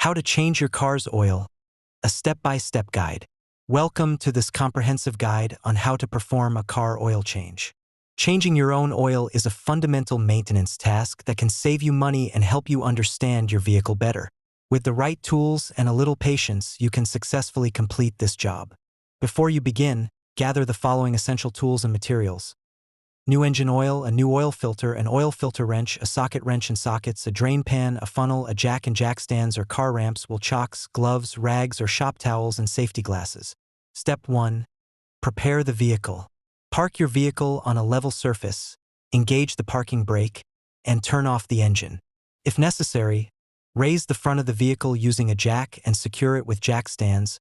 How to change your car's oil, a step-by-step guide. Welcome to this comprehensive guide on how to perform a car oil change. Changing your own oil is a fundamental maintenance task that can save you money and help you understand your vehicle better. With the right tools and a little patience, you can successfully complete this job. Before you begin, gather the following essential tools and materials. New engine oil, a new oil filter, an oil filter wrench, a socket wrench and sockets, a drain pan, a funnel, a jack and jack stands or car ramps, wheel chocks, gloves, rags or shop towels, and safety glasses. Step 1. Prepare the vehicle. Park your vehicle on a level surface, engage the parking brake, and turn off the engine. If necessary, raise the front of the vehicle using a jack and secure it with jack stands,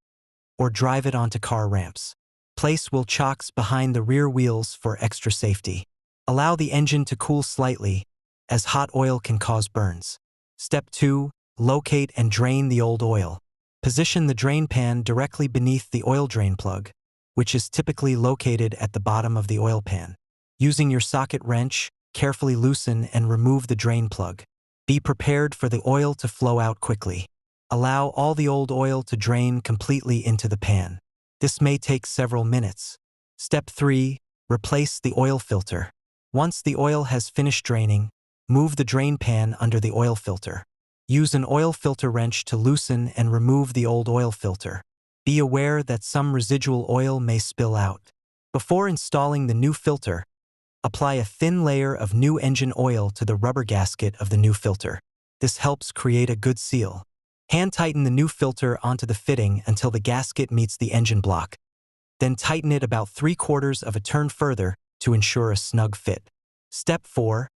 or drive it onto car ramps. Place wheel chocks behind the rear wheels for extra safety. Allow the engine to cool slightly, as hot oil can cause burns. Step 2. Locate and drain the old oil. Position the drain pan directly beneath the oil drain plug, which is typically located at the bottom of the oil pan. Using your socket wrench, carefully loosen and remove the drain plug. Be prepared for the oil to flow out quickly. Allow all the old oil to drain completely into the pan. This may take several minutes. Step 3. Replace the oil filter. Once the oil has finished draining, move the drain pan under the oil filter. Use an oil filter wrench to loosen and remove the old oil filter. Be aware that some residual oil may spill out. Before installing the new filter, apply a thin layer of new engine oil to the rubber gasket of the new filter. This helps create a good seal. Hand tighten the new filter onto the fitting until the gasket meets the engine block. Then tighten it about 3/4 of a turn further to ensure a snug fit. Step 4.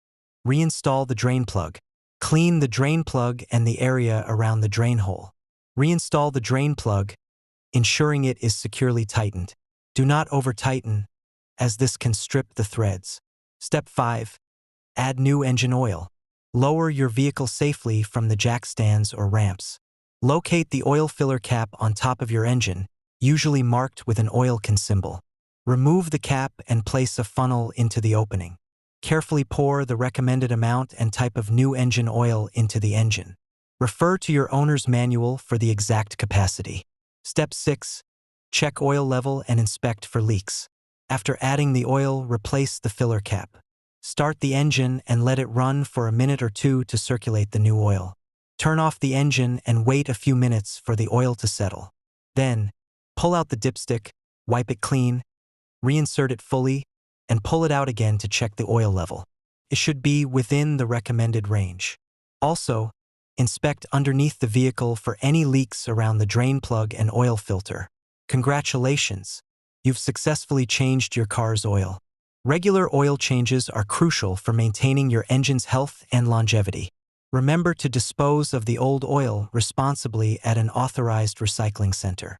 Reinstall the drain plug. Clean the drain plug and the area around the drain hole. Reinstall the drain plug, ensuring it is securely tightened. Do not over-tighten, as this can strip the threads. Step 5. Add new engine oil. Lower your vehicle safely from the jack stands or ramps. Locate the oil filler cap on top of your engine, usually marked with an oil can symbol. Remove the cap and place a funnel into the opening. Carefully pour the recommended amount and type of new engine oil into the engine. Refer to your owner's manual for the exact capacity. Step 6. Check oil level and inspect for leaks. After adding the oil, replace the filler cap. Start the engine and let it run for a minute or two to circulate the new oil. Turn off the engine and wait a few minutes for the oil to settle. Then, pull out the dipstick, wipe it clean, reinsert it fully, and pull it out again to check the oil level. It should be within the recommended range. Also, inspect underneath the vehicle for any leaks around the drain plug and oil filter. Congratulations! You've successfully changed your car's oil. Regular oil changes are crucial for maintaining your engine's health and longevity. Remember to dispose of the old oil responsibly at an authorized recycling center.